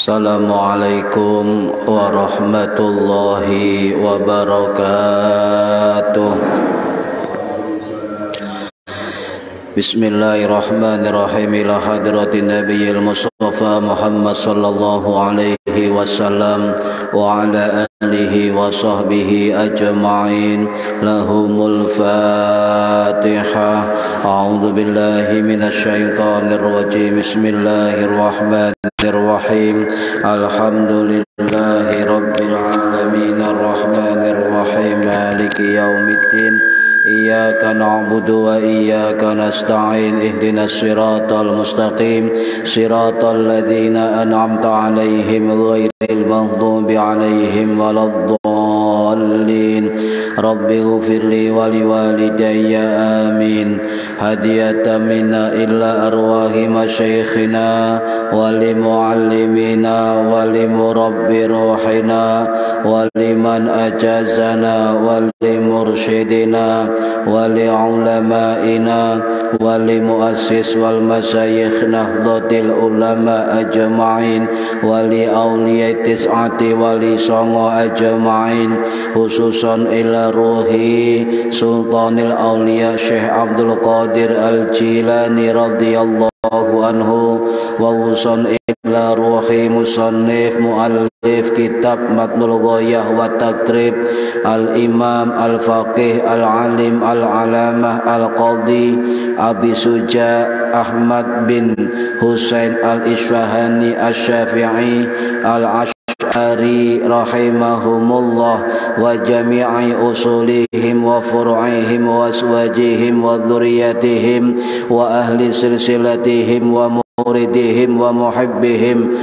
Assalamualaikum warahmatullahi wabarakatuh. Bismillahirrahmanirrahim. Ila hadratin nabiyil mustafa Muhammad sallallahu alaihi wasallam wa ala alihi wa sahbihi ajma'in. Lahumul Fatihah. A'udzu billahi minasy syaithanir rajim. Bismillahirrahmanirrahim. Alhamdulillahi rabbil alamin arrahmanir rahim maliki yaumiddin. Iyyaka na'budu wa iyyaka nasta'in. Ihdinas siratal mustaqim siratal ladzina an'amta 'alaihim ghairil maghdubi 'alaihim waladdallin. Rabbi ighfirli wa liwalidayya amin. Hadiyatan minna illa arwahi masyayikhina wa limuallimina wa limurabbi ruhina wa liman ajazana wa limursyidina wa li'ulamaina wa limuassis wal masyayikh nahdlatil ulama ajma'in wa li awliyai tis'ati wa li songo ajma'in, khususan ila ruhi sultanil awliya Syekh Abdul Qadir Al-Jilani radhiyallahu anhu wa wusan ila ruhi musannif muallif kitab Matnul Ghayah wa Takrib al-imam al-faqih al-alim al-alamah al-qadhi Abi Suja Ahmad bin Husain al-Isfahani al-Syafi'i al-Ash'ari rahimahumullah wa jami'i usulihim wa furu'ihim wa aswajihim wa dhurriyyatihim wa ahli silsilatihim wa muridihim wa muhibbihim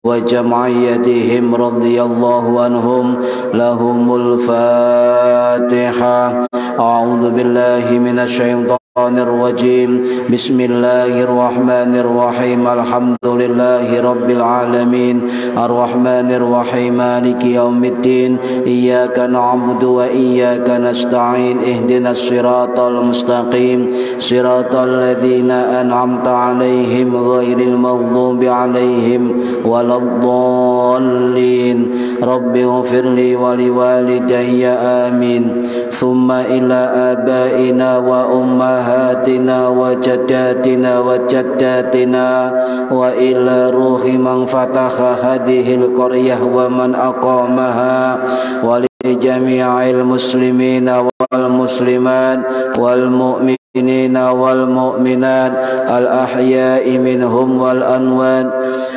wa jam'iyyatihim radhiyallahu anhum. Lahumul Fatihah. A'udzu billahi minasy syaithanir rajim. Bismillahirrahmanirrahim. Alhamdulillahi rabbil alamin arrahmanir rahim maliki yaumiddin. Iyyaka na'budu wa iyyaka nasta'in. Ihdinas siratal mustaqim siratal ladzina an'amta 'alaihim ghairil maghdubi 'alaihim waladdallin. Rabbi ighfirli wa liwalidayya amin. Thumma ila abaina wa ummahatina wa jaddatina wa jaddatina wa ila ruhi man fataha hadhil qaryah wa man aqamaha wa li jami'il muslimina wal muslimat wal mu'minina wal mu'minat al ahya'i minhum wal anwat,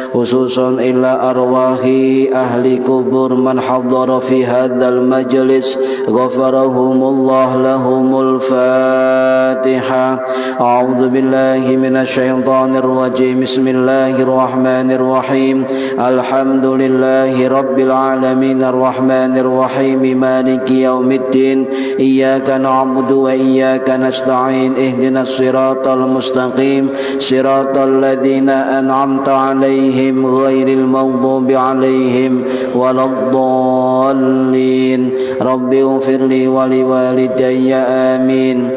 khususan ila arwahi ahli kubur man hadara fi hadzal majlis ghafarahumullah. Lahumul Fatihah. A'udzu billahi minasy syaithanir rajim. Bismillahirrahmanirrahim. Alhamdulillahi rabbil alamin arrahmanir rahim maliki yaumiddin. Iyyaka na'budu wa iyyaka nasta'in. Ihdinas siratal mustaqim siratal ladzina an'amta 'alaihim ghairil maghdubi 'alaihim waladdallin. Rabbi ighfirli wa liwalidayya amin.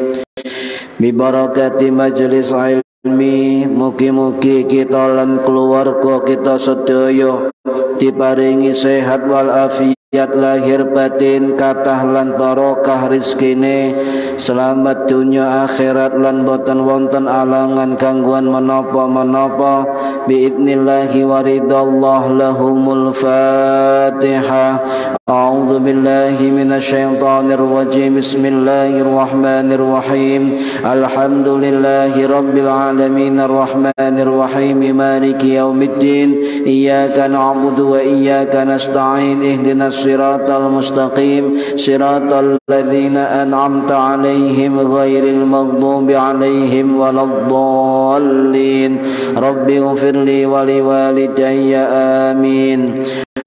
Bi barakati majlis ilmi, mugi-mugi kita lan keluarga kita sedaya diparingi sehat wal afiat lahir batin, kathah lan barokah rizkine, selamat dunya akhirat lan boten wonten alangan gangguan menapa-menapa biidnillahi wa ridallah. Lahumul Fatihah. A'udzu billahi minasy syaithanir rajim. Bismillahirrahmanirrahim. Alhamdulillahi rabbil alamin arrahmanir rahim maliki yaumiddin. Iyyaka na'budu wa iyyaka nasta'in. Ihdinas siratal mustaqim siratal ladzina an'amta 'alaihim ghairil maghdubi 'alaihim waladdallin. Rabbi ighfirli wa liwalidayya amin.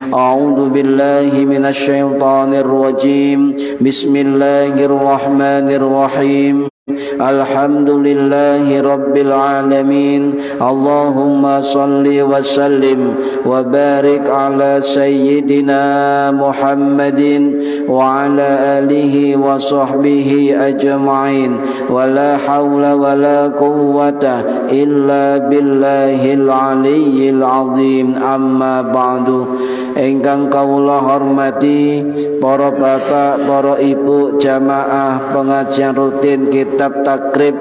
A'udzu billahi minasy syaithanir rajim. Bismillahirrahmanirrahim. Alhamdulillahi Rabbil Alamin. Allahumma salli wa sallim wa barik ala Sayyidina Muhammadin wa ala alihi wa sahbihi ajma'in. Wa la hawla wa la quwwata illa billahil aliyyil azim. Amma ba'du. Ingkang kawula hormati para bapak, para ibu jamaah pengajian rutin kitab takrib,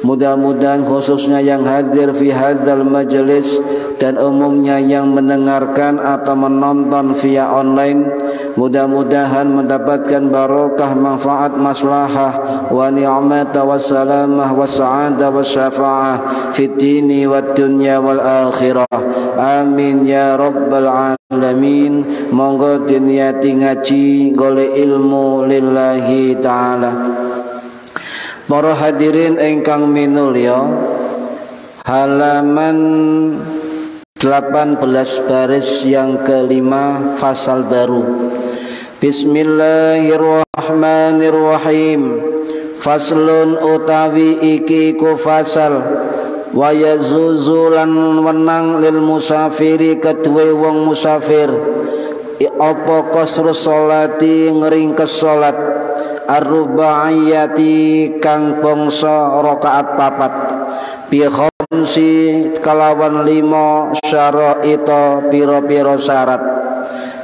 mudah-mudahan khususnya yang hadir fi hadzal majelis dan umumnya yang mendengarkan atau menonton via online, mudah-mudahan mendapatkan barokah, manfaat, maslahah wa ni'mata wa salamah wa sa'adah wa syafa'ah fid dini wad dunya wal akhirah. Amin ya rabbal alamin. Monggo diniati ngaji golek ilmu lillahi ta'ala. Para hadirin ingkang minulya, halaman 18 baris yang kelima, fasal baru. Bismillahirrahmanirrahim. Faslun utawi iki ku fasal, wa yazuzulan wenang lil musafiri kedue wong musafir apa qasru sholati ngringkes salat ar-rubaiyati kang bangsa rakaat papat bi khamsi kalawan 5 syaraita pira-pira syarat.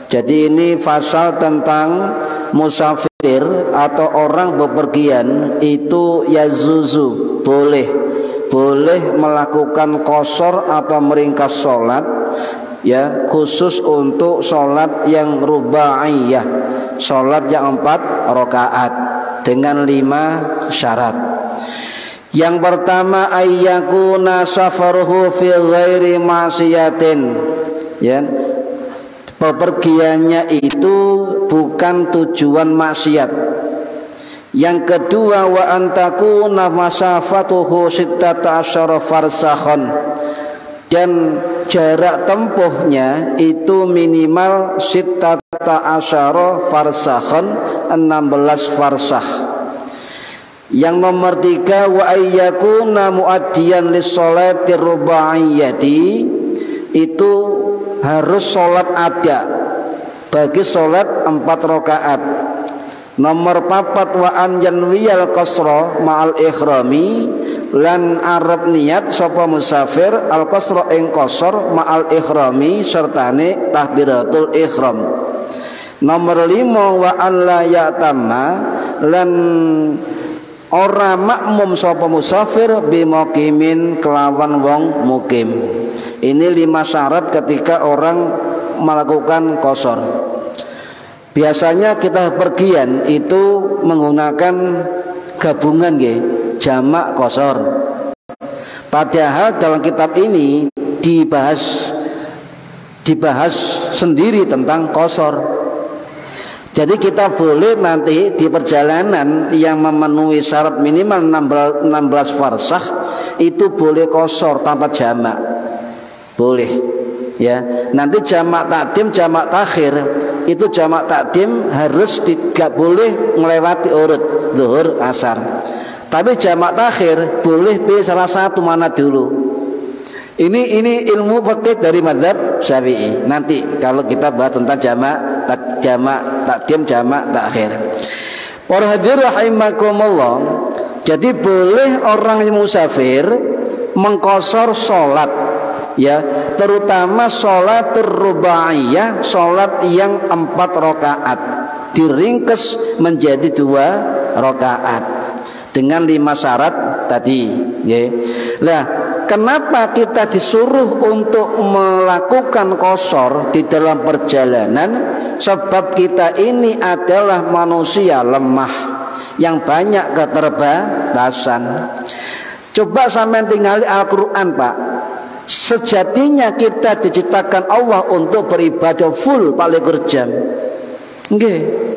Jadi ini pasal tentang musafir atau orang bepergian itu yazuzu boleh melakukan qasar atau meringkas sholat, ya, khusus untuk sholat yang rubaiyah, sholat yang 4 rakaat dengan 5 syarat. Yang pertama, ayyakuna safaruhu fi ghairi ma'siyatin, ya, bepergiannya itu bukan tujuan maksiat. Yang kedua, wa antakuna masafatuhu sittata asyara farsakhon, dan jarak tempuhnya itu minimal sittata asyara farsakhon, 16 farsakh. Yang nomor 3, wa ayyakuna muaddiyan lis-sholati rubaiyati, itu harus sholat ada bagi sholat 4 rakaat. Nomor 4, wa an yanwiyal qasra ma'al ikhrami, lan arep niat sapa musafir al qasra ing qasar ma'al ikhrami sertane takbiratul ihram. Nomor 5, wa an la ya'tamma, lan ora makmum sapa musafir bi muqimin kelawan wong mukim. Ini 5 syarat ketika orang melakukan qasar. Biasanya kita pergian itu menggunakan gabungan, jamak qasar. Padahal dalam kitab ini dibahas sendiri tentang qasar. Jadi kita boleh nanti di perjalanan yang memenuhi syarat minimal 16 farsakh itu boleh qasar tanpa jamak. Boleh, ya. Nanti jamak takdim, jamak takhir, itu jamak takdim harus tidak boleh melewati urut zuhur asar. Tapi jamak takhir boleh pilih salah satu mana dulu. Ini ilmu fikih dari mazhab Syafi'i. Nanti kalau kita bahas tentang jamak takdim, jamak takhir. Para hadirin rahimakumullah. Jadi boleh orang yang musafir mengqasar salat, ya, terutama sholat rubaiyah, sholat yang 4 rakaat diringkes menjadi 2 rakaat dengan 5 syarat tadi, ya. Nah, kenapa kita disuruh untuk melakukan qasar di dalam perjalanan? Sebab kita ini adalah manusia lemah yang banyak keterbatasan. Coba sampean tinggali Al-Quran, Pak. Sejatinya kita diciptakan Allah untuk beribadah full 24 jam. Nggih.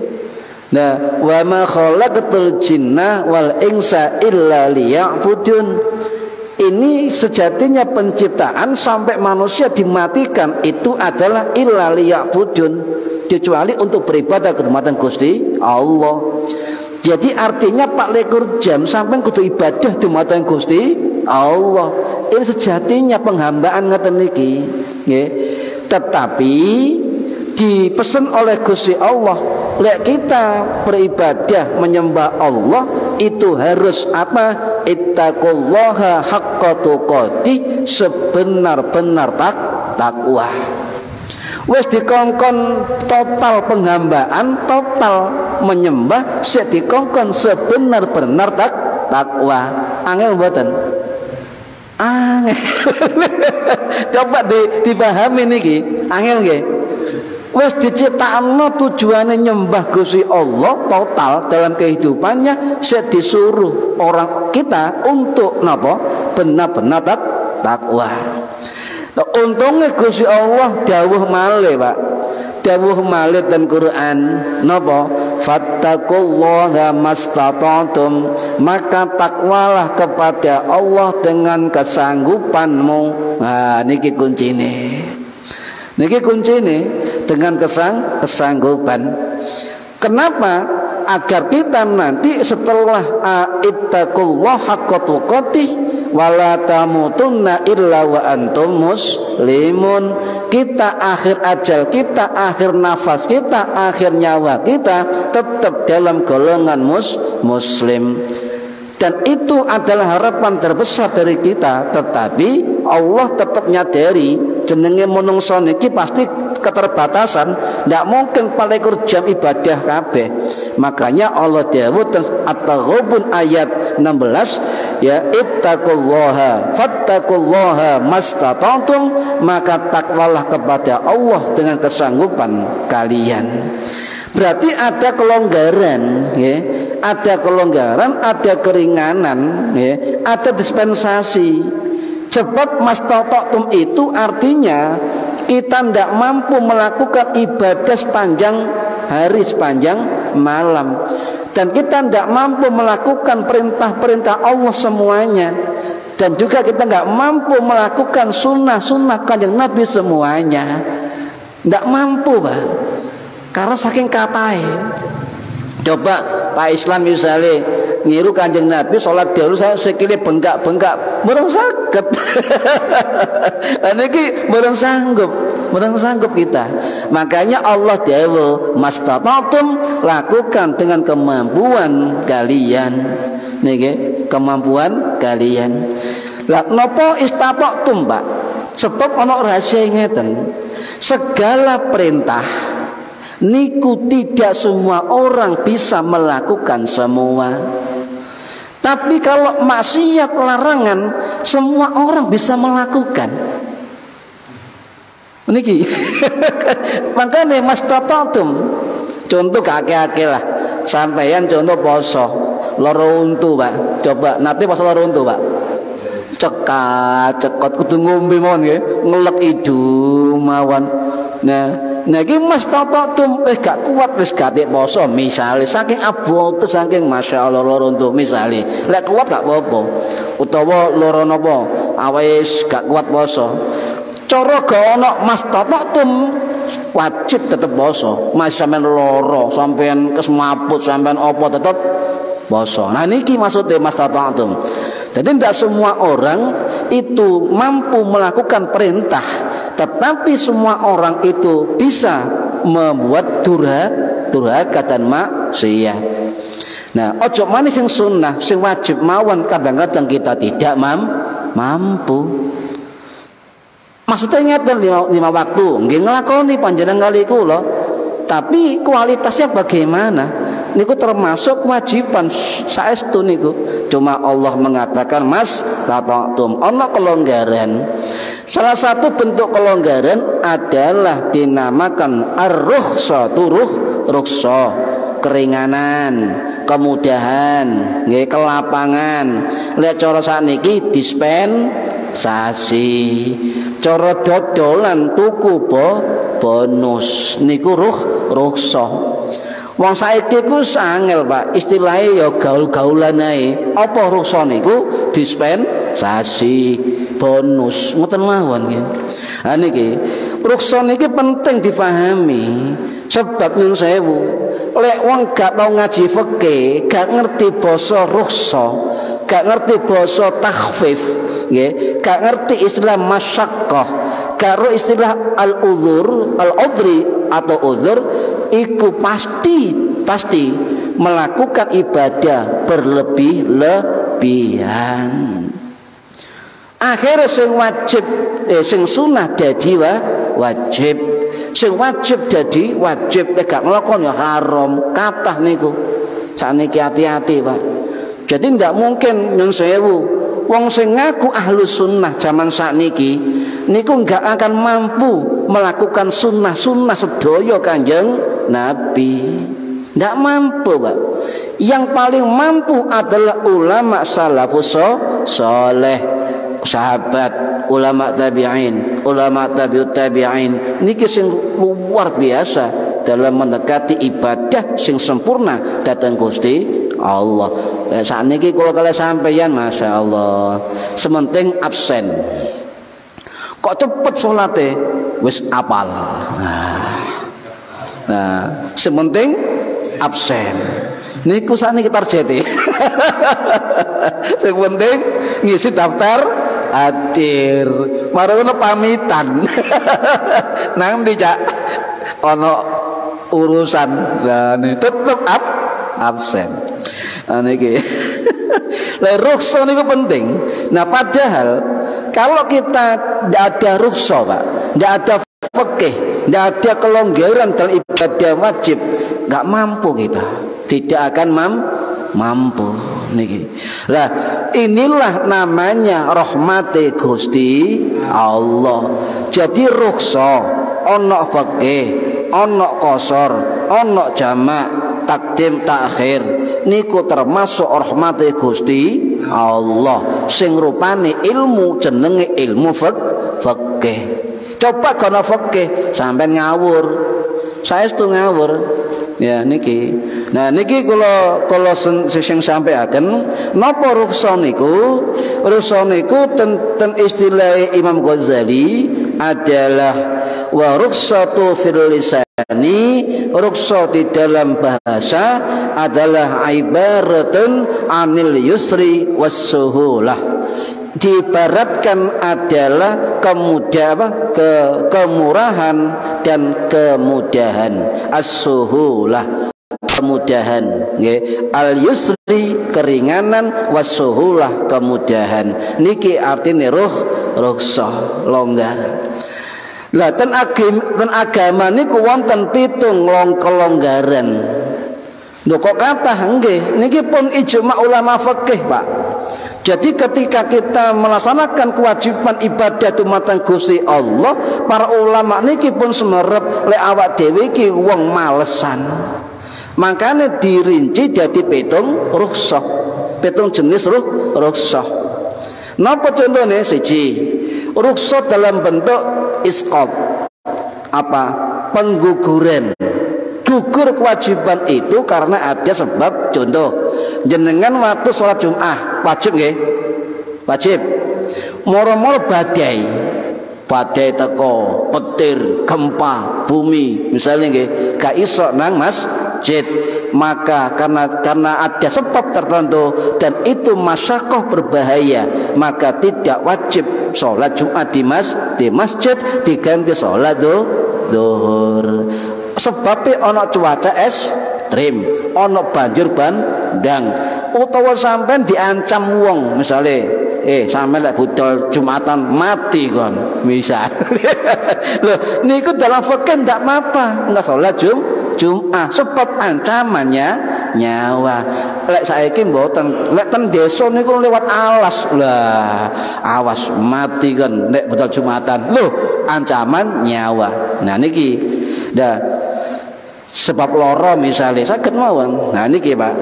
Nah, wa ma khalaqatul jinna wal insa illa liya'budun. Ini sejatinya penciptaan sampai manusia dimatikan itu adalah illa liya'budun, kecuali untuk beribadah kepada Gusti Allah. Jadi artinya 24 jam sampai kudu ibadah dumateng Gusti Allah. Ini sejatinya penghambaan ngeten niki, nggih. Tetapi dipesan oleh Gusti Allah, lek kita beribadah menyembah Allah itu harus apa? Ittaqullaha haqqa tuqatih, sebenar-benar takwa. Wis dikongkon total penghambaan, total menyembah, sik dikongkon sebenar-benar takwa. Angel mboten? Angel. Coba dipahami niki, angel nggih. Wis diciptakno tujuane nyembah Gusti Allah total dalam kehidupannya, sik disuruh orang kita untuk napa? Benar-benar takwa. Nah, untungnya Gusti Allah dawuh malih, Pak. Dawuh malih dan Quran napa? Fattaqullaha mastata'tum, maka takwalah kepada Allah dengan kesanggupanmu. Nah, niki kuncine. Niki kuncine dengan kesanggupan. Kenapa? Agar kita nanti setelah ittaqullah haqqa tuqatih wala tamutunna illa wa antum muslimun, kita akhir ajal kita, akhir nafas kita, akhir nyawa kita tetap dalam golongan muslim. Dan itu adalah harapan terbesar dari kita. Tetapi Allah tetap nyadari jenenge menungso niki pasti keterbatasan, ndak mungkin 24 jam ibadah kabeh. Makanya Allah dawuh At-Taghabun ayat 16, ya ittaqullaha fattaqullaha mastata'tum, maka takwalah kepada Allah dengan kesanggupan kalian. Berarti ada kelonggaran, ya. Ada kelonggaran, ada keringanan, ya. Ada dispensasi. Sebab mastata'tum itu artinya kita tidak mampu melakukan ibadah sepanjang hari, sepanjang malam, dan kita tidak mampu melakukan perintah-perintah Allah semuanya, dan juga kita nggak mampu melakukan sunnah-sunnah Kanjeng Nabi semuanya. Tidak mampu, Pak, karena saking katai. Coba Pak Islam misalnya ngiru Kanjeng Nabi sholat dahulu saya sekali bengkak murang sakit. Niki murang sanggup kita. Makanya Allah dawuh mastata'tum, lakukan dengan kemampuan kalian. Niki kemampuan kalian. Lah napa istata'tum, Pak? Sebab ana rahasia ngeten. Segala perintah niku tidak semua orang bisa melakukan semua. Tapi kalau maksiat larangan semua orang bisa melakukan. Niki. Makanya mastata'tum. Contoh kakek-kakek lah. Sampeyan contoh poso loro untu, Pak. Coba nanti poso loro untu, Pak. Cekot kudu ngombe mawon nggih, ngelek idu mawon. Nah iki mastata'tum gak kuat wis gatek poso misale saking abote saking masyaallah loro untuk misale. Lek kuat gak apa-apa. Utawa loro napa awis gak kuat poso. Cara ga ana mastata'tum wajib tetep poso. Mas sampean loro, sampean kesmaput, sampean apa tetep poso. Nah niki maksudnya mastata'tum. Jadi tidak semua orang itu mampu melakukan perintah, tetapi semua orang itu bisa membuat durhaka dan maksiat. Nah, ojo manis yang sunnah, sing wajib mawon kadang-kadang kita tidak mampu. Maksudnya ngeten lima waktu, nggih nglakoni panjenengan kali kula, tapi kualitasnya bagaimana? Niku termasuk kewajiban saestu niku. Cuma Allah mengatakan mastata'tum, ana kelonggaran. Salah satu bentuk kelonggaran adalah dinamakan ar-rukhsatu, rukhsah, keringanan, kemudahan, nggih kelapangan. Lek cara sakniki dispensasi. Cara dodolan tuku bonus niku rukhsah. Wong saiki ku sangel, Pak. Istilahnya ya gaul-gaulan ae. Apa rukhsah niku? Dispensasi, bonus, ngoten mawon nggih. Ha niki, rukhsah niki penting dipahami. Sebab nyun sewu, lek wong gak tau ngaji fikih, gak ngerti basa rukhsah, gak ngerti basa takhfif, nggih, gak ngerti istilah masyaqqah, gak ngerti istilah al-udhur, al-udhri atau udhur, iku pasti melakukan ibadah berlebih-lebihan. Akhirnya sing wajib sing sunah dadi wajib, sing wajib dadi wajib, nek gak nglakon ya haram. Kathah niku sakniki hati-hati, Pak. Jadi ndak mungkin nyun sewu wong sing ngaku ahlu sunnah zaman sakniki niku nggak akan mampu melakukan sunnah-sunnah sedaya Kanjeng Nabi. Nggak mampu, Pak. Yang paling mampu adalah ulama salafus saleh, sahabat, ulama tabi'in, ulama tabi'ut tabi'in. Niki sing luar biasa dalam mendekati ibadah sing sempurna datang Gusti Allah. Saat niki kalau kalian sampeyan, masya Allah, sementing absen. Kok cepet sholatnya wis apal. Nah, sementing absen. Niku saat niki tarjete. Sing penting ngisi daftar atir. Marono pamitan. Nang ndi, Cak? Ono urusan. Lah tetep absen. Niki. Lah rukhsah niku penting. Nah, padahal kalau kita tidak ada rukhsah, Pak, tidak ada fikih, tidak ada kelonggaran dalam ibadah wajib, nggak mampu kita, tidak akan mampu niki. Lah inilah namanya rahmati Gusti Allah. Jadi rukhsah ono fikih, ono qasar, ono jamak, takdim takhir, niku termasuk rahmati Gusti Allah sing rupane ilmu jenenge ilmu fikih. Coba kono fikih sampean ngawur, saestu ngawur ya niki. Nah niki kula sing sampeaken napa rukhsah niku? Rukhsah niku ten istilah Imam Ghazali adalah wa rukhsatu fil lisani, rukhsah di dalam bahasa adalah ibaratun anil yusri was suhulah. Diibaratkan adalah kemurahan dan kemudahan. As-suhulah, kemudahan, nggih. Al-yusri keringanan, was-suhulah kemudahan. Niki artine rukhsah, longgar. Lah ten agama niku wonten 7 kelonggaran. Lho kok kathah nggih, niki pun ijma ulama fikih, Pak. Jadi ketika kita melaksanakan kewajiban ibadah dumateng Gusti Allah, para ulama niki pun semerep lek awak dhewe iki wong malesan. Makanya dirinci jadi 7 rukhsah. 7 jenis rukhsah. Napa contohnya? Siji, rukhsah dalam bentuk isqat. Apa? Pengguguran. Gugur kewajiban itu karena ada sebab. Contoh, jenengan waktu sholat Jum'ah wajib nggih? Wajib. Moro-moro badai teko, petir, gempa, bumi, misalnya nggih, gak iso nang masjid. Maka karena ada sebab tertentu dan itu masyaqqah berbahaya, maka tidak wajib sholat Jumat di masjid, diganti sholat zuhur. Sebabnya ono cuaca ekstrim, ono banjir bandang, utawa sampean diancam wong, misalnya sampean lek budal Jumatan mati kon, misal. Loh, niku dalam fikih ndak apa-apa, enggak salat Jumat, sebab ancamannya nyawa. Lek saiki mboten, lek ten desa niku lewat alas. Lah, awas mati kon nek budal Jumatan. Loh, ancaman nyawa. Nah niki sebab loro misalnya saged mawon. Nah niki, Pak.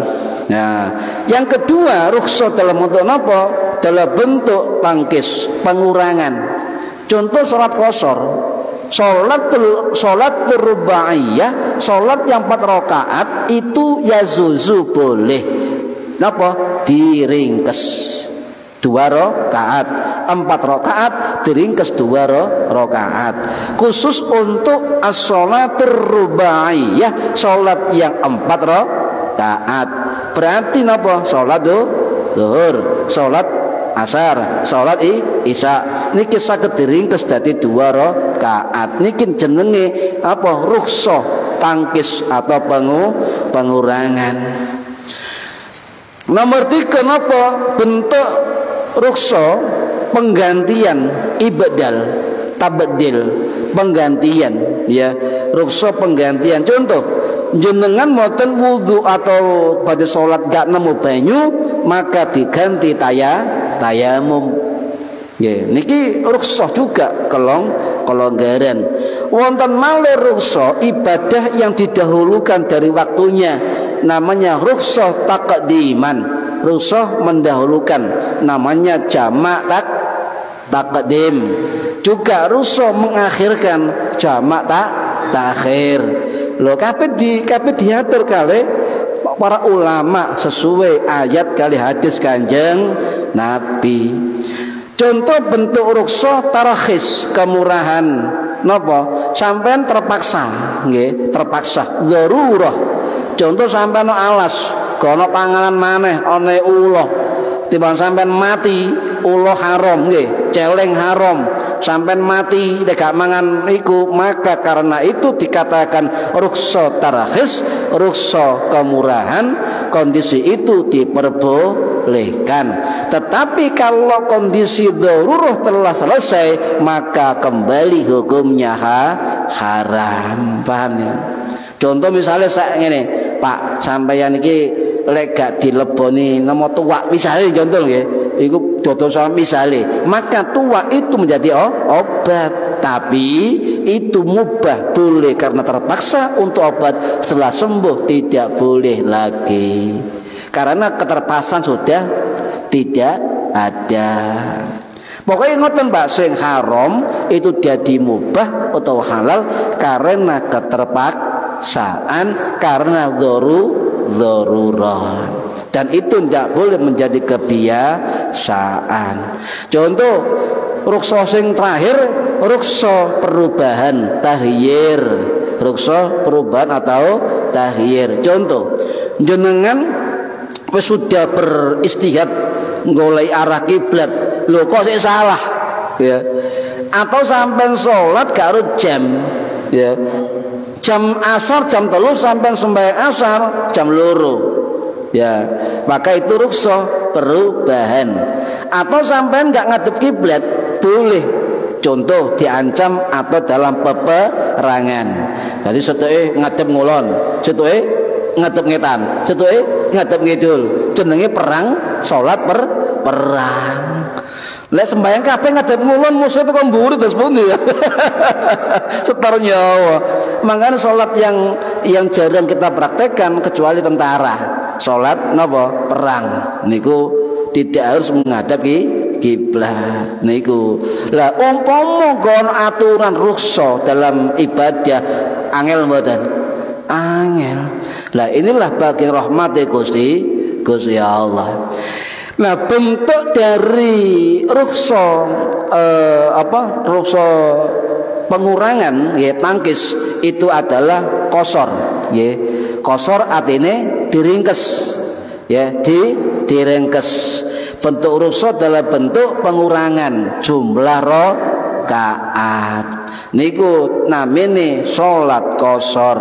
Nah, yang kedua rukhsah dalam bentuk napa? Dalam bentuk tangkis, pengurangan. Contoh salat qashar. Salat rubaiyah, salat yang 4 rakaat itu yazuzu boleh. Napa? Diringkes 2 rakaat 4 rakaat diringkes 2 rakaat. Khusus untuk as-sholatur rubaiyah, salat yang 4 rakaat. Berarti napa? Salat zuhur, salat asar, salat isya niki saged diringkes dadi 2 rakaat. Niki jenenge apa? Rukhsah tangkis atau pengurangan. Nomor 3 napa? Bentuk rukhsah penggantian ibadal, tabdil, penggantian ya. Rukhsah penggantian. Contoh, jenengan mboten wudu atau pada salat gak nemu banyu, maka diganti tayamum. Ya, niki rukhsah juga kelonggaran. Wonten malih rukhsah ibadah yang didahulukan dari waktunya, namanya rukhsah taqdiman, rukhsah mendahulukan, namanya jamak taqdim. Juga rukhsah mengakhirkan, jamak takhir. Lho kabeh diatur kali para ulama sesuai ayat kali hadis Kanjeng Nabi. Contoh bentuk rukhsah tarakhis, kemurahan napa? Sampean terpaksa, nggih, terpaksa darurah. Contoh sampean alas, kono panganan maneh ana ulah. Timbang sampean mati, ulah haram nggih, celeng haram. Sampean mati nek gak mangan iku, maka karena itu dikatakan rukhsah tarakhis, rukhsah kemurahan. Kondisi itu diperbolehkan. Tetapi kalau kondisi darurat telah selesai, maka kembali hukumnya haram. Paham ya? Contoh misalnya saya ngene, Pak, sampeyan iki lek gak dileboni nama tuwak misalnya, contoh nggih, iku dodosan misalnya, maka tuwak itu menjadi obat. Tapi itu mubah, boleh karena terpaksa untuk obat. Setelah sembuh tidak boleh lagi, karena keterpaksaan sudah tidak ada. Pokoknya ngoten Mbak, sing haram itu jadi mubah atau halal karena keterpaksaan, karena darurat. Dan itu tidak boleh menjadi kebiasaan. Contoh rukhsah sing terakhir, rukhsah perubahan tahyir, rukhsah perubahan atau tahyir. Contoh, jenengan sudah beristihad golek arah kiblat, lho kok sik salah ya, atau sampai sholat gak urut jam ya, jam asar jam 3 sampai sembahyang asar jam 2 ya, maka itu rukhsah perubahan. Atau sampai nggak ngadep kiblat boleh, contoh diancam atau dalam peperangan. Jadi setuke ngadep ngulon, setuke ngadep ngetan, setuke ngadep ngidul, jenenge perang, salat perang. Lek sembahyang kabeh ngadep ngulon, musuh itu mburi terus pundi ya. Setar nyawa. Makanya salat yang jarang kita praktekkan kecuali tentara. Salat napa? Perang. Niku tidak harus menghadap kiblat niku. Lah umpama gon aturan rukhsah dalam ibadah angel mboten? Angel. Lah inilah bagian rahmat Gusti Allah. Nah, bentuk dari rukhsah rukhsah pengurangan ya, tangkis itu adalah qasar ya. Qasar artinya diringkes ya, diringkes. Bentuk rukhsah adalah bentuk pengurangan jumlah rakaat. Niku namine salat qasar,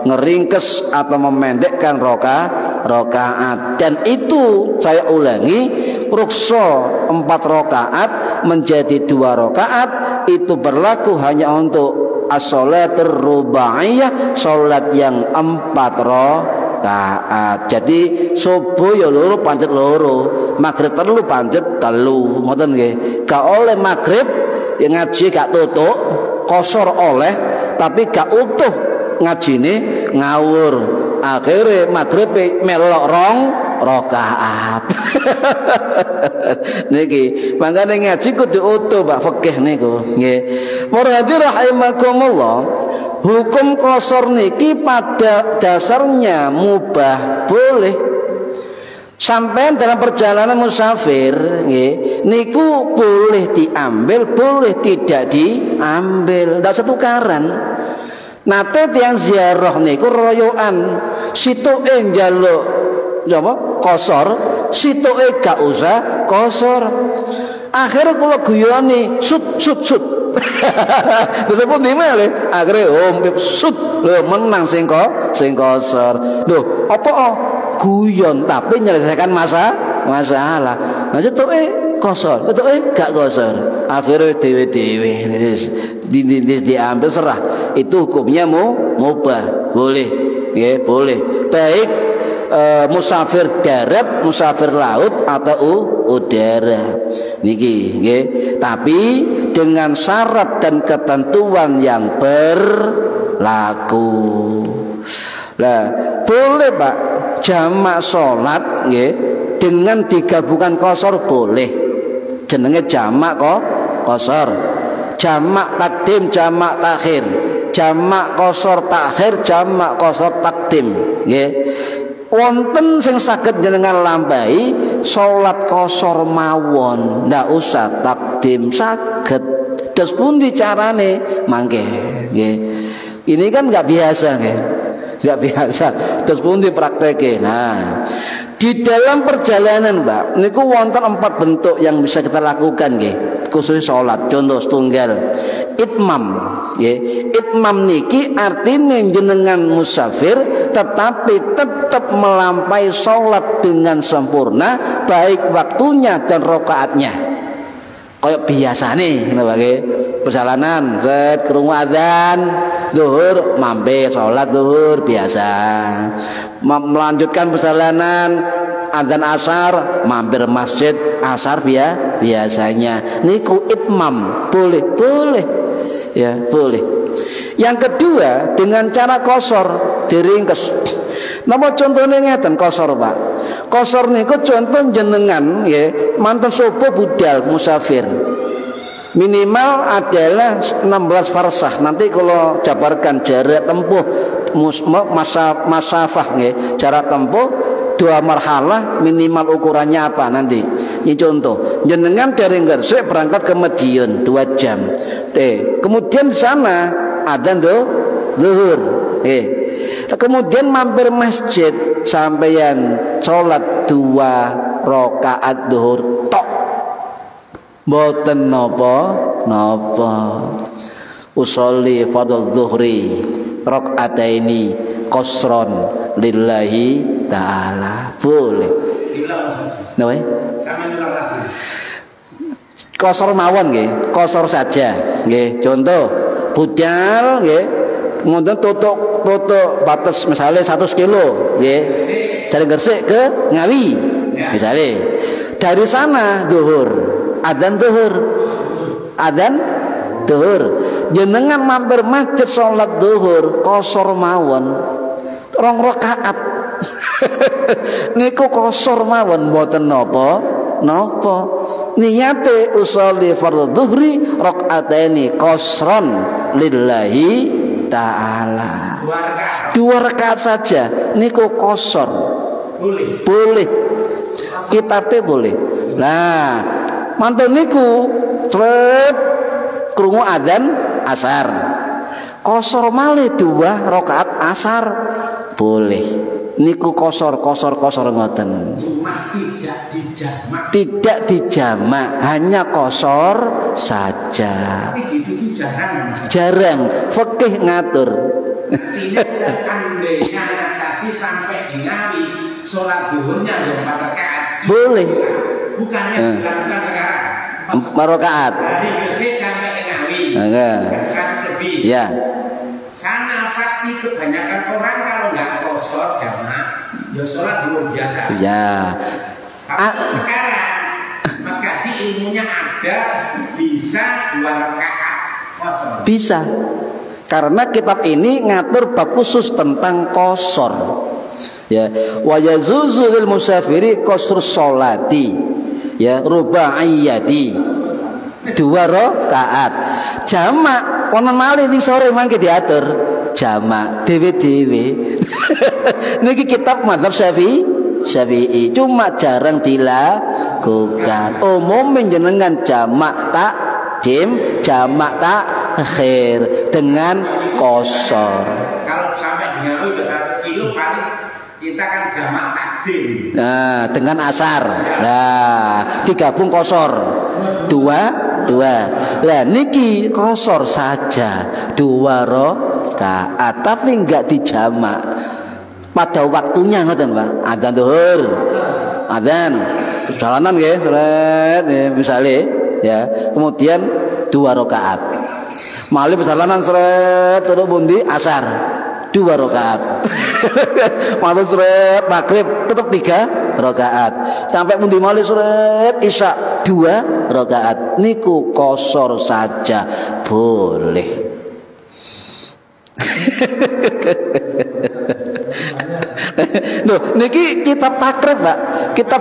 ngeringkes atau memendekkan rakaat. Dan itu saya ulangi, rukhsah 4 rakaat menjadi 2 rakaat itu berlaku hanya untuk as-sholatur rubaiyah, salat yang 4 rakaat. Jadi subuh ya loro pancet loro, maghrib telu pancet telu, ngoten nggih. Gak oleh maghrib ya ngaji gak tutuk, qasar oleh tapi gak utuh ngajine ngawur. Akhirnya maghrib melok 2 rakaat. Niki mangkane ngaji kudu utuh Pak fikih niku nggih. Para hadirin rahimakumullah, hukum qasar niki pada dasarnya mubah, boleh. Sampai dalam perjalanan musafir nggih, niku boleh diambil, boleh tidak diambil, ndak setukaran. Nate tiyang ziarah niku royokan, situke njaluk napa kosor, situke gak usah kosor. Akhirnya kula guyoni sut. Terus pun dimele akhirnya sut lho menang sing kosor. Lho apa guyon tapi menyelesaikan masalah. Nah situke kosor, situke gak kosor. Akhirnya dewe-dewe diambil serah. Itu hukumnya mubah, boleh, ya boleh. Baik musafir darat, musafir laut atau udara. Niki, nggih. Tapi dengan syarat dan ketentuan yang berlaku. Lah, boleh Pak jamak salat nggih dengan digabungkan qashar boleh. Jenenge jamak kok qashar. Jamak takdim, jamak takhir. Jamak qashar takhir, jamak qashar takdim, nggih. Wonten sing saged jenengan lambai salat qashar mawon, ndak usah takdim, saged. Terus pundi carane mangke nggih. Ini kan enggak biasa nggih. Enggak biasa. Terus pundi prakteke. Nah, di dalam perjalanan, Mbak, niku wonten 4 bentuk yang bisa kita lakukan nggih. Khusus salat. Contoh setunggal. Itmam, nggih. Itmam niki artinya jenengan musafir tetapi tetap melampai salat dengan sempurna baik waktunya dan rakaatnya. Kayak biasa nih, nggih. Perjalanan, krungu adzan zuhur, mampir salat zuhur biasa. Melanjutkan perjalanan adzan asar, mampir masjid asar biasanya. Niku itmam, boleh. Ya, boleh. Yang kedua dengan cara qashar, diringkes. Napa contone ngeten qashar, Pak? Qashar niku contoh jenengan nggih, manten subuh budal musafir. Minimal adalah 16 farsah. Nanti kalau jabarkan jarak tempuh masafah nggih, jarak tempuh 2 marhalah minimal ukurannya apa nanti. Ini contoh. Jenengan dari Gresik berangkat ke Madiun 2 jam. Kemudian di sana adzan zuhur. Kemudian mampir masjid sampeyan salat 2 rakaat zuhur tok. Mboten napa usolli fardhu dhuhri rakaataini qasran lillahi ta'ala. Boleh. Napa? Qasar mawon nggih, qasar saja nggih. Contoh budal nggih, kemudian tutuk batas misalnya 100 kilo nggih. Dari Gresik ke Ngawi misalnya. Dari sana zuhur. Adzan zuhur, jenengan mampir masjid salat zuhur qashar mawon 2 rakaat. Niku qashar mawon mboten napa. Niyate usolli fardhu dhuhri rakaataini qashran lillahi ta'ala. 2 rakaat saja niku qashar. Boleh. Kitabe boleh. Nah, mantun niku krungu adzan asar. Qashar malih 2 rakaat asar. Boleh. Niku qashar ngoten. Cuma tidak dijamak, hanya qashar saja. Tapi gitu tuh jarang. Fikih ngatur. Ini seandainya ngatasi sampai di Ngawi sholat duhurnya 4 rakaat. Boleh. Bukannya dilakukan sekarang 4 rakaat. Dari Gresik sampai ke Ngawi 100 lebih. Ya. Sana pasti kebanyakan orang kalau nggak qashar jamaah, ya sholat duhur biasa. Ya. Tapi sekarang Mas Kaji ilmunya ada, bisa 2 rakaat qashar. Bisa. Karena kitab ini ngatur bab khusus tentang qashar. Ya, wa yazuzu lil musafiri qasr sholati. Ya, rubaiyati. 2 rakaat. Jamak wonten malih ning sore mangke diatur jamak dhewe-dhewe. Niki kitab madzhab Syafi'i, cuma jarang dilakukan. Umum jenengan jamak takdim, jamak takhir dengan kosor. Kalau sampai dengan itu udah 1 kilo paling kita kan jamak takdim. Nah, dengan asar. Nah, digabung kosor. Dua. Lah niki kosor saja 2 rakaat, tapi enggak dijamak. Pada waktunya ngoten, Pak. Adzan zuhur. Adzan perjalanan nggih, misalnya ya. Kemudian 2 rakaat. Malih perjalanan seret terus bundi asar 2 rakaat. Malu seret maghrib tetap 3 rakaat. Sampai pundi malih seret isya 2 rakaat. Niku kosor saja boleh. Loh, niki kitab takrib, Pak. Kitab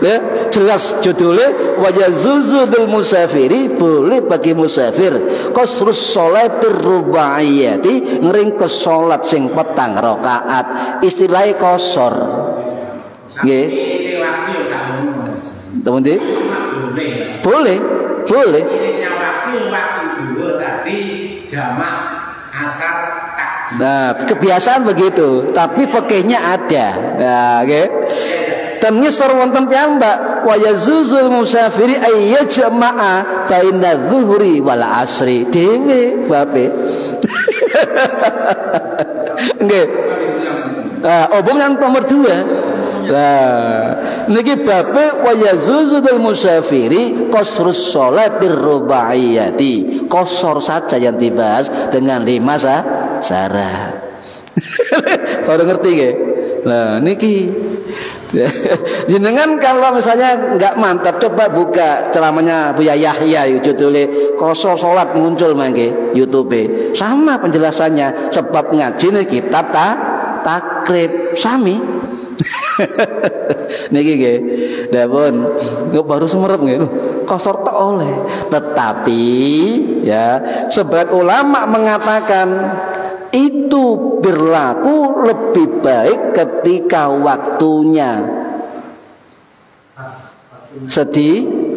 ya, jelas judulnya wa yazuzul musafiri, boleh bagi musafir qasrus sholatir rubaiyati, ngringkes salat sing 4 rakaat, istilahnya kosor. Nggih. Teman-teman, boleh. Tadi jamak asar takdim. Nah, kebiasaan begitu, tapi fikihnya ada. Nah, oke. Dan ngisor wonten piyambak wa yazuzul musafiri ay yajma'a baina dzuhri wal asri dhewe bape. Nggih. Nah, obong yang nomor 2. Nah, niki bape wa yazuzul musafiri qasrus sholatir rubaiyati. Kosor saja yang dibahas dengan 5 syarat. Baru ngerti nggih? Nah, niki jenengan kalau misalnya nggak mantap, coba buka ceramahnya Buya Yahya, judulnya kosor sholat, muncul mangke YouTube, sama penjelasannya. Sebab ngaji nih kitab takrib sami. Niki nggih, dapun baru semerep nggih, kosor tak oleh. Tetapi ya, sebagian ulama mengatakan itu berlaku lebih baik ketika waktunya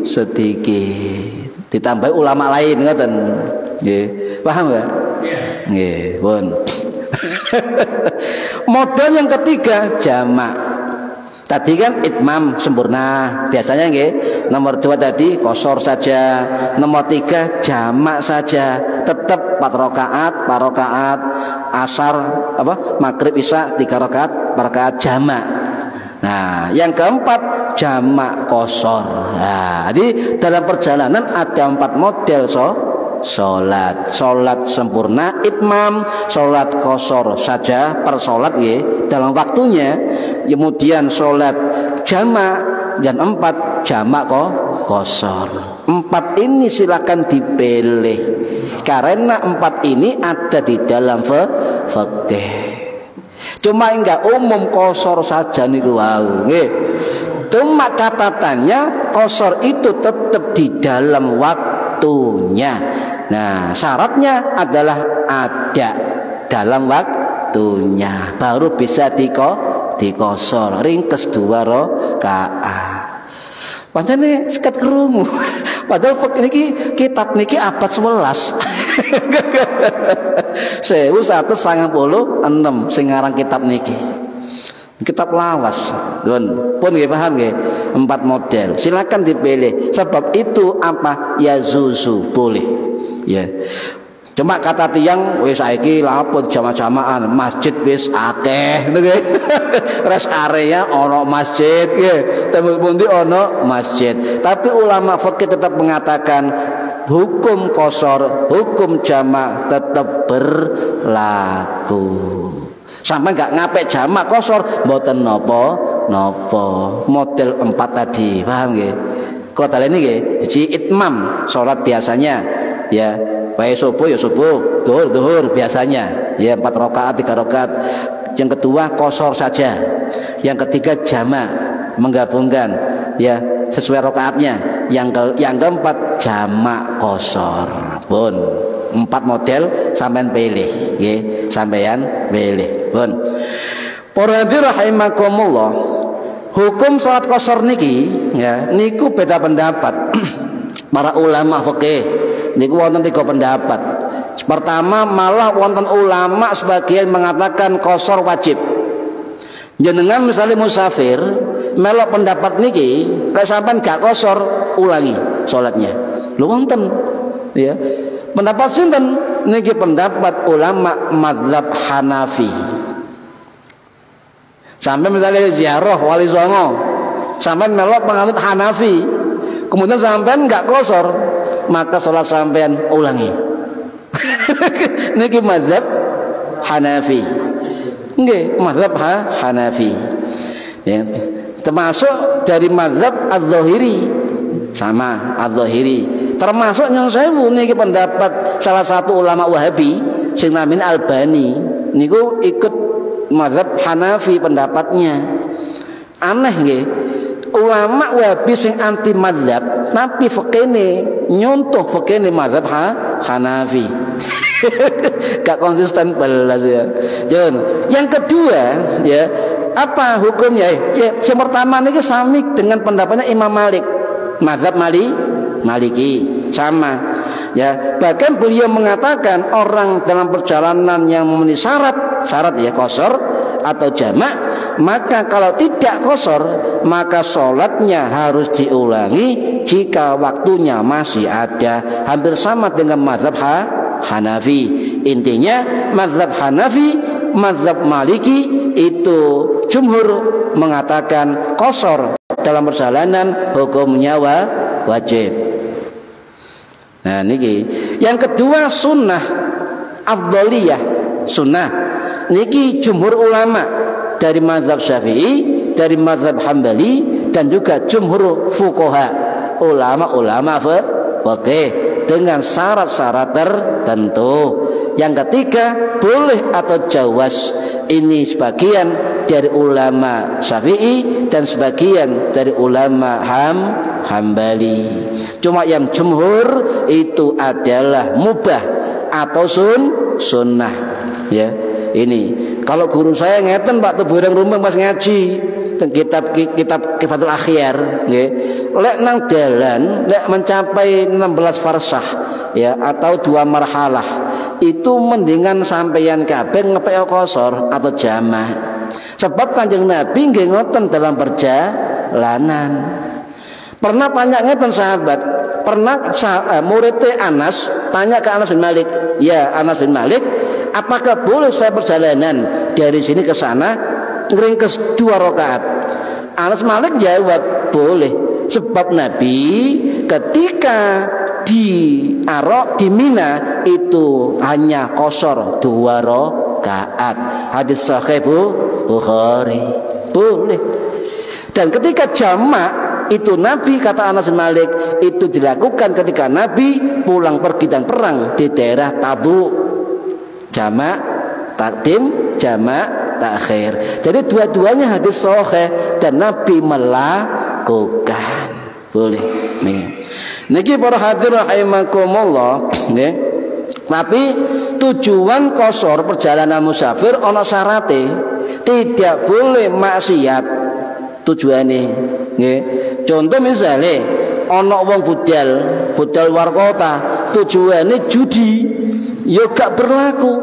sedikit. Ditambah ulama lain ngoten. Nggih, paham enggak? Nggih, pun. Model yang ketiga jamak. Tadi kan itmam sempurna biasanya nggih. Nomor 2 tadi kosor saja. Nomor 3 jamak saja. Tetap 4 rakaat asar maghrib isya 3 rakaat jamak. Nah, yang keempat jamak kosor. Nah, jadi dalam perjalanan ada 4 model sholat sempurna, itmam, sholat kosor saja per sholat ya, dalam waktunya. Kemudian sholat jamak, dan 4 jamak kosor. 4 ini silakan dipilih karena 4 ini ada di dalam fikih. Cuma enggak umum kosor saja niku wau nggih. Cuma catatannya kosor itu tetap di dalam waktunya. Nah, syaratnya adalah ada dalam waktunya, baru bisa dikosor ringkes 2 rakaat. Pancene sekat kerungu. Padahal niki kitab niki abad 11. 1196 sing aran kitab niki. Kitab lawas. Pun nggih paham nggih? 4 model. Silakan dipilih. Sebab itu apa? Ya zuzu boleh. Ya. Cuma kata tiang wis saiki laput jamaah-jamaahan, masjid wis akeh ngono nggih. Rest area ono masjid nggih. Tembok pundi ono masjid. Tapi ulama fikih tetap mengatakan hukum kosor, hukum jamak tetap berlaku. Sampai enggak ngapik jamak kosor mboten napa. Model 4 tadi, paham nggih? Kalau dalene nggih, siji itmam, salat biasanya ya, baik subuh ya subuh, zuhur biasanya ya 4 rakaat 3 rakaat. Yang kedua kosor saja. Yang ketiga jamak, menggabungkan ya sesuai rakaatnya. Yang keempat jamak kosor. Pun 4 model sampean pilih nggih, sampean pilih. Pun Para hadirin rahimakumullah, hukum salat qasar niki ya niku beda pendapat. Para ulama fikih niku wonten 3 pendapat. Pertama, malah wonten ulama sebagian mengatakan qasar wajib. Jenengan misalnya musafir melok pendapat niki, lek sampean gak qasar ulangi salatnya. Lho wonten ya. Pendapat sinten niki? Pendapat ulama mazhab Hanafi. Sampai misalnya ziarah Wali Songo, sampai melok penganut Hanafi, kemudian sampean nggak qasar, maka sholat sampean ulangi. Niki mazhab Hanafi, nggih mazhab Hanafi. Ya, termasuk dari mazhab Az-Zahiri, sama Az-Zahiri. Termasuk yang saya niki pendapat salah satu ulama Wahabi, sing namanya Albani, niku ikut mazhab Hanafi pendapatnya. Aneh nggih, ulama Wahabi sing anti mazhab tapi fikihne nyontoh fikihne mazhab Hanafi. Gak konsisten belas ya. Yang kedua ya, apa hukumnya? Ya, yang pertama niki sami dengan pendapatnya Imam Malik, mazhab Maliki sama. Ya, bahkan beliau mengatakan orang dalam perjalanan yang memenuhi syarat ya qasar atau jamak, maka kalau tidak qasar maka sholatnya harus diulangi jika waktunya masih ada. Hampir sama dengan mazhab Hanafi. Intinya mazhab Hanafi, mazhab Maliki itu jumhur mengatakan qasar dalam perjalanan hukumnya wajib. Nah niki yang kedua sunnah afdhaliyah. Sunnah niki jumhur ulama dari mazhab Syafi'i, dari mazhab Hambali, dan juga jumhur fuqaha, ulama-ulama fikih dengan syarat-syarat tertentu. Yang ketiga boleh atau jawaz. Ini sebagian dari ulama Syafi'i dan sebagian dari ulama Hambali. Cuma yang jumhur itu adalah mubah atau sunnah. Ya, ini kalau guru saya ngeten Pak Tubureng Rumpeng pas ngaji kitab Kifatul Akhyar, nggih. Lek nang dalan, lek mencapai 16 farsah ya atau 2 marhalah, itu mendingan sampeyan kabeh ngepek qasar atau jamak. Sebab Kanjeng Nabi nggih ngoten dalam perjalanan. Pernah tanya ngeten sahabat, muridnya Anas tanya ke Anas bin Malik, ya Anas bin Malik, apakah boleh saya perjalanan dari sini ke sana ngeringkes 2 rakaat? Anas bin Malik jawab boleh, sebab Nabi ketika di Arok di Mina itu hanya qasar 2 rakaat. Hadis sahih Bukhari. Boleh. Dan ketika jamak itu Nabi, kata Anas bin Malik, itu dilakukan ketika Nabi pulang pergi dan perang di daerah Tabuk. Jamak takdim, jamak takhir. Jadi dua-duanya hadis sahih dan Nabi melakukan. Boleh. Nih. Niki para hadirin rahimakumullah, nggih. Tapi tujuan qasar perjalanan musafir ana syarate, tidak boleh maksiat tujuane, nggih. Contoh misalnya ana wong budal luar kota, tujuane judi, ya gak berlaku.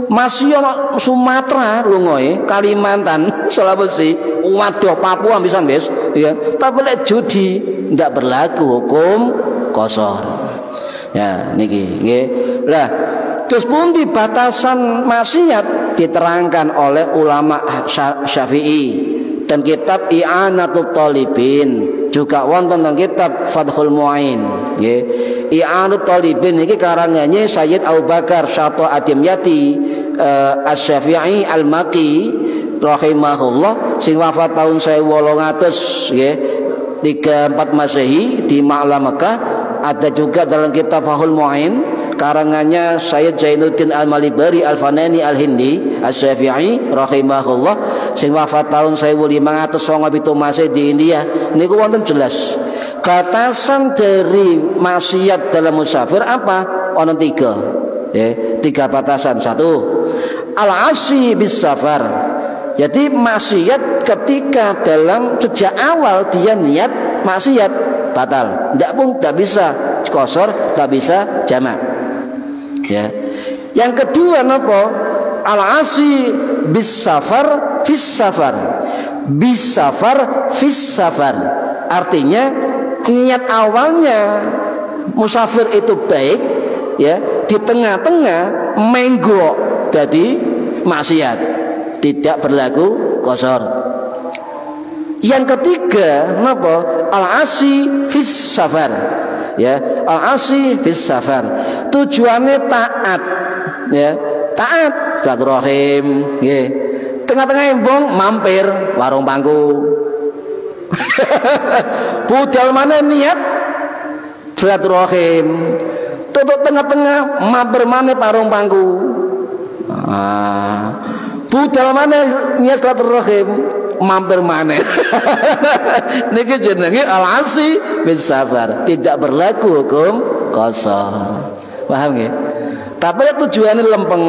Masih ana Sumatera lungoe, Kalimantan, Sulawesi, waduh Papua pisan wis, ya. Tapi lek judi ndak berlaku hukum qasar. Ya niki nggih. Lah terus pun di batasan maksiat diterangkan oleh ulama Syafi'i dan kitab I'anatul Talibin, juga wonten kitab Fathul Mu'in, nggih. I'anatul Talibin iki karangannya Sayyid Abu Bakar Syato Adimyati Asy-Syafi'i Al-Maki rahimahullah, sing wafat tahun 1800 nggih 34 Masehi di Ma'la Mekah. Ada juga dalam kitab Fathul Mu'in karangannya Sayyid Zainuddin Al-Malibari Al-Fanani Al-Hindi Asy-Syafi'i rahimahullah, sing wafat tahun 1597 Masehi di India. Niku wonten jelas batasan dari maksiat dalam musafir apa? Ono 3. Ya, 3 batasan. 1, al-asi bis safar. Jadi maksiat ketika dalam sejak awal dia niat maksiat batal. Tidak bisa qashar, tidak bisa jamak. Ya. Yang kedua napa? Al-asi bis safar fis safar. Bis safar fis safar. Artinya niat awalnya musafir itu baik, ya, di tengah-tengah menggo jadi maksiat, tidak berlaku qashar. Yang ketiga napa? Al-asi fis safar. Ya, al-asi fis safar. Tujuannya taat, ya, taat silaturahim, nggih. Tengah-tengah embong mampir warung pangku. Budal mana niat silaturahim, tutup tengah-tengah mampir mana warung pangku. Budal mana niat silaturahim, mampir mana. Niki jenenge al-asi bis safar, tidak berlaku hukum qashar. Paham nggih? Tapi tujuannya lempeng,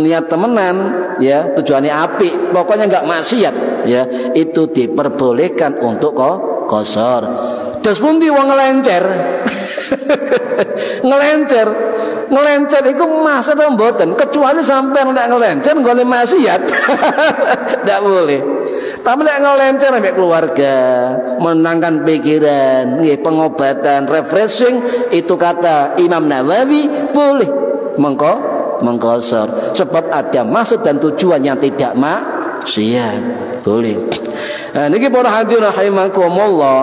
niat temenan, ya, tujuannya apik, pokoknya enggak maksiat, ya, itu diperbolehkan untuk qashar. Terus pun di wong ngelencer. Ngelencer itu masa atau mboten, kecuali sampai ndak ngelencer nggone maksiat. Ndak boleh. Tapi nek ngelencer ambek keluarga, menenangkan pikiran, nggih, pengobatan, refreshing, itu kata Imam Nawawi boleh mengqashar sebab ada maksud dan tujuan yang tidak maksiat, boleh. Nah, niki para hadirin rahimakumullah,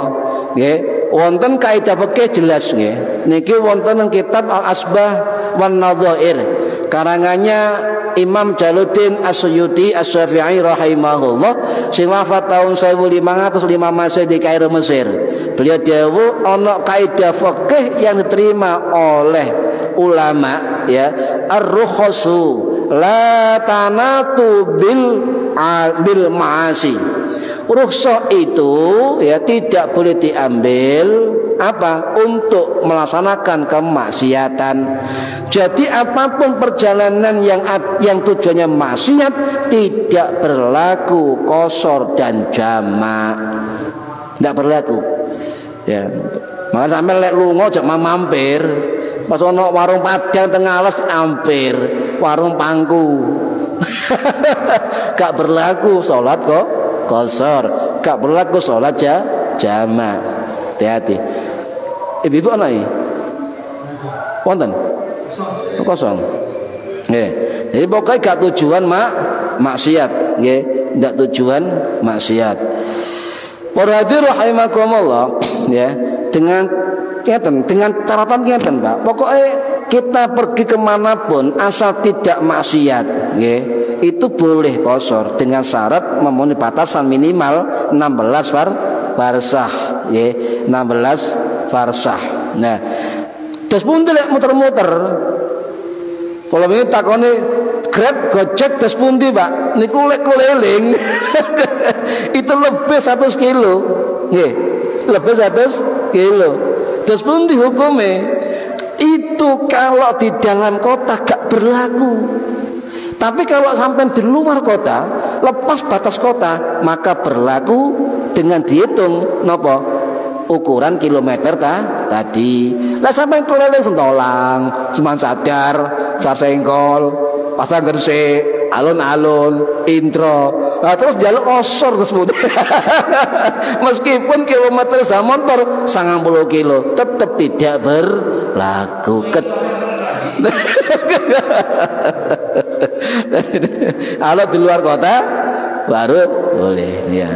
nggih, wonten kaidah fikih jelas nggih. Niki wonten kitab Al-Asbah wan Nadhair karangannya Imam Jaluddin As-Suyuti As-Syafi'i rahimahullah, sing wafat tahun 1505 Masehi di Kairo Mesir. Beliau dawuh ana kaidah fikih yang diterima oleh ulama, ya, ar-rukhasu la tanatu bil ma'asi. Rukhsah itu, ya, tidak boleh diambil apa? Untuk melaksanakan kemaksiatan. Jadi apapun perjalanan yang tujuannya maksiat tidak berlaku qashar dan jamak. Tidak berlaku. Ya. Maka sampai lek lunga jangan mampir. Pas ono warung Padang tengah alas ampir, warung pangku. Gak berlaku salat kok qashar, gak berlaku salat jamak. Hati-hati. Ibu ana iki? Wonten? Kosong. Nggih. Jadi pokoknya gak tujuan maksiat, nggih, ndak tujuan maksiat. Para hadirin rahimakumullah, ya, dengan catatan ngeten, Pak. Pokoknya kita pergi kemanapun asal tidak maksiat, nggih, itu boleh qashar dengan syarat memenuhi batasan minimal 16 farsah, nggih, 16 farsah. Nah, terus pun tidak muter-muter. Kalau ini takone Grab, Gojek, terus pundi, Pak? Niku lek keliling. Itu lebih 100 kilo, nggih, lebih 100 kilo. Terus pundi hukumnya? Itu kalau di dalam kota gak berlaku. Tapi kalau sampai di luar kota, lepas batas kota, maka berlaku dengan dihitung nopo? Ukuran kilometer tadi. Lah sampai keliling Sentolang, Seman Sadar, Sarsengkol, Pasar Gresik, alun-alun, intro. Nah, terus jaluk osor tersebut. Meskipun kilometer sama motor 90 kilo, tetap tidak berlaku. Kalau di luar kota baru boleh, ya.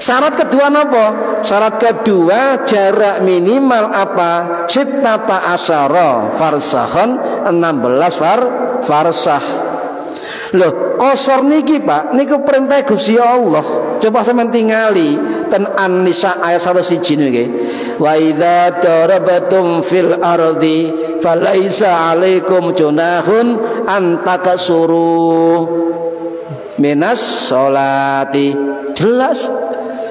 Syarat kedua apa? Syarat kedua jarak minimal apa? Sittata asyara farsakhan, 16 farsah. Loh, qashar niki, Pak, niku perintah Gusti Allah. Coba sampeyan tingali ten An-Nisa ayat 101 niki. Wa idza darabatum fil ardi falaisa 'alaikum junahun an takasuru minas sholati. Jelas,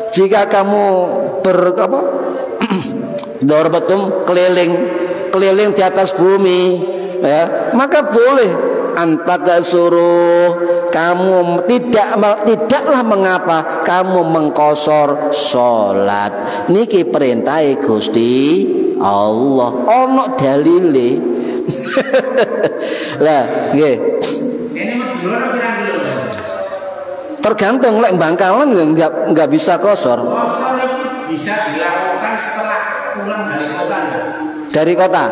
jika kamu darabatum keliling di atas bumi, ya, maka boleh antakasuruh, kamu tidaklah mengapa kamu mengkosor salat. Niki perintah Gusti Allah, ono dalile. Lah nggih. Ini medulur pirang-pirang. Tergantung, lek Bangkalan enggak bisa kosor. Kosor itu bisa dilakukan setelah pulang dari kota. Dari kota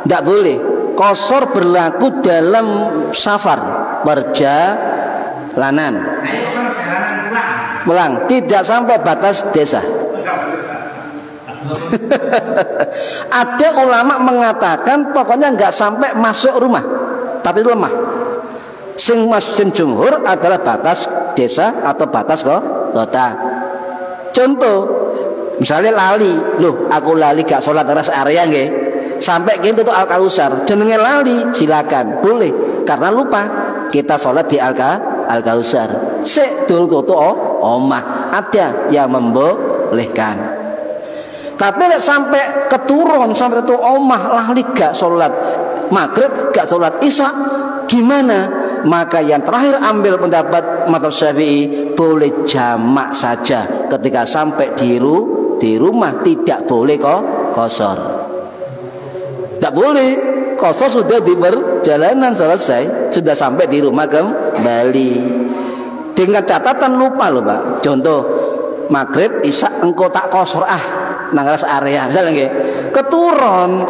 enggak boleh. Kosor berlaku dalam safar, perjalanan. Ayo perjalanan pulang, tidak sampai batas desa. Ada ulama mengatakan pokoknya enggak sampai masuk rumah, tapi lemah. Sing jumhur adalah batas desa atau batas kota. Contoh, misalnya lali, loh aku lali gak sholat rest area nggih. Sampai gitu tuh Al-Kausar, jenenge lali, silakan, boleh, karena lupa kita sholat di Al-Kausar. Sik dul tutu omah, ada yang membolehkan. Tapi lek sampai keturun, sampai itu omah lali gak sholat maghrib, gak sholat isya, gimana? Maka yang terakhir ambil pendapat mazhab Syafi'i, boleh jamak saja ketika sampai di rumah, tidak boleh kosor. Tidak boleh kosor, sudah di perjalanan selesai, sudah sampai di rumah kembali. Dengan catatan lupa loh Pak. Contoh maghrib isya engkau tak kosor nang rest area misalnya nggih. Keturun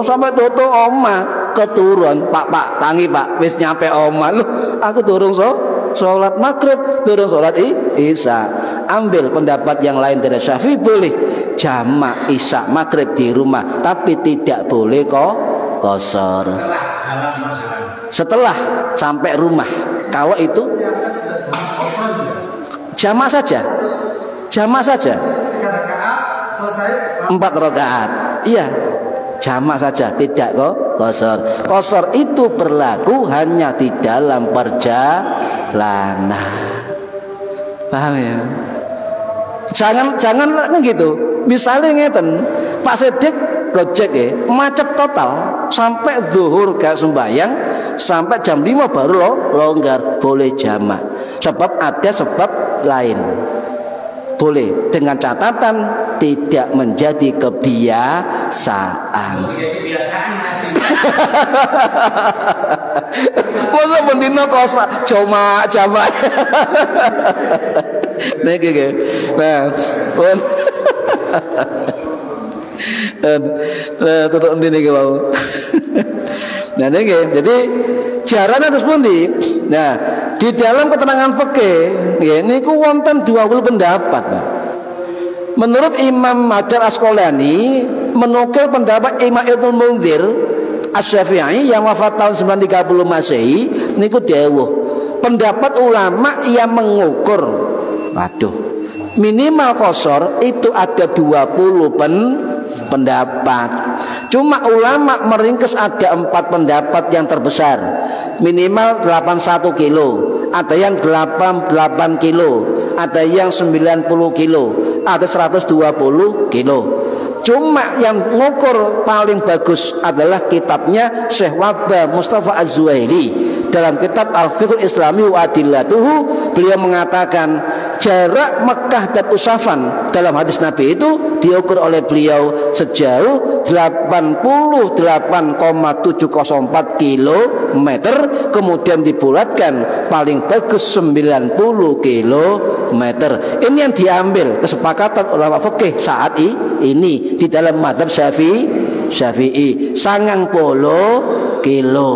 sampai tutup omah, keturun Pak tangi Pak wis nyampe omah. Loh aku durung sholat maghrib, durung sholat isya. Ambil pendapat yang lain dari Syafi'i, boleh jamak isya maghrib di rumah, tapi tidak boleh kosor setelah sampai rumah. Kalau itu jamak saja 4 rakaat, iya jamak saja, tidak kosor. Kosor itu berlaku hanya di dalam perjalanan. Paham ya? Jangan gitu. Misalnya ngeten, Pak Sedik gojek macet total sampai zuhur gak sembahyang, sampai jam 5 baru longgar, boleh jamak. Sebab ada sebab lain. Boleh, dengan catatan tidak menjadi kebiasaan. Masa bendino kosa cuma jamak. Niki nah, tutup ini mau. Nah niki, jadi jarane terus pundi. Nah, di dalam keterangan fikih nggih niku wonten 20 pendapat, Pak. Menurut Imam Hajar Asqalani menukil pendapat Imam Ibnu Munzir Asy-Syafi'i yang wafat tahun 930 Masehi niku dawuh, pendapat ulama yang mengukur minimal kosor itu ada 20 pendapat. Cuma ulama meringkas ada 4 pendapat yang terbesar. Minimal 81 kilo, ada yang 88 kilo, ada yang 90 kilo, ada 120 kilo. Cuma yang ngukur paling bagus adalah kitabnya Syekh Wahbah Mustafa Az-Zuhaili. Dalam kitab Al-Fiqhul Islami wa Adillatuhu, beliau mengatakan jarak Mekah dan Usafan dalam hadis Nabi itu diukur oleh beliau sejauh 88,704 kilometer, kemudian dibulatkan paling bagus 90 kilometer. Ini yang diambil kesepakatan ulama fikih saat ini di dalam mazhab Syafi'i 90 kilo.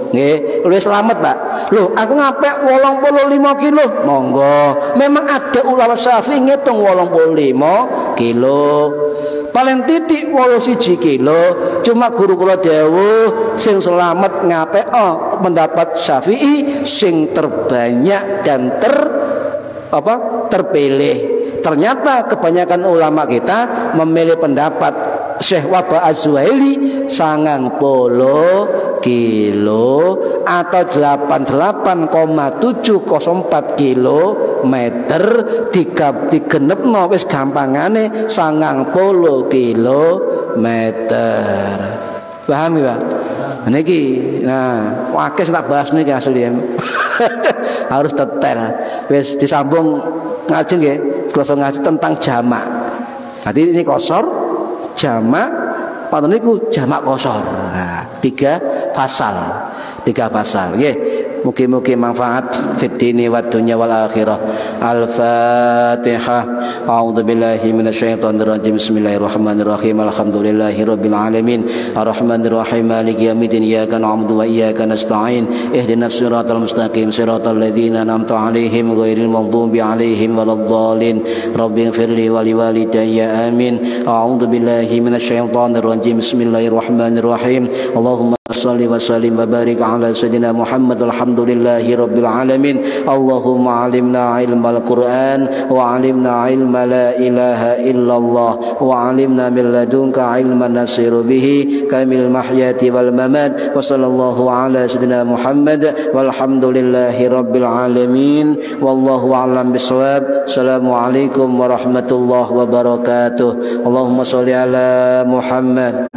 Nggih, wis selamat, Pak. Loh, aku ngapek 85 kilo. Monggo. Memang ada ulama Syafi'i ngitung 85 kilo. Paling titik 81 kilo. Cuma guru kula dawuh sing selamat ngapek pendapat Syafi'i sing terbanyak dan terpilih. Ternyata kebanyakan ulama kita memilih pendapat Syekh Wahbah Az-Zuhaili 90 kilo atau 88,704 kilometer digenepno wis gampangane 90 kilometer. Paham ya, Pak? Niki, nah, wakil tak bahas niki asli ya. Harus detail. Wes disambung ngaji nggih, selesai ngaji tentang jamak. Jadi ini kosor, jamak, pantun niku jamak kosor. Nah, 3 pasal. Nggih. Mugi-mugi manfaat fid dini wad dunya wal akhirah. Al-Fatihah. A'udzu billahi minasyaitonir rajim. Bismillahirrahmanirrahim. Alhamdulillahirabbil alamin. Arrahmanir rahim. Maliki yaumiddin. Iyyaka na'budu wa iyyaka nasta'in. Ihdinas siratal mustaqim. Siratal ladzina an'amta 'alaihim ghairil maghdubi 'alaihim waladdallin. Rabbighfirli wa liwalidayya. Amin. A'udzu billahi minasyaitonir rajim. Bismillahirrahmanirrahim. Allahumma salli wa sallim wa barik ala sayyidina Muhammad alhamdulillahi rabbil alamin. Allahumma alimna ilmal Qur'an wa alimna ilma la ilaha illallah wa alimna min ladunka ilman nasiru bihi kamil mahyati wal mamat. Wa sallallahu ala sayyidina Muhammad walhamdulillahi rabbil alamin. Wallahu a'lam bissawab. Assalamualaikum warahmatullahi wabarakatuh. Allahumma salli ala Muhammad.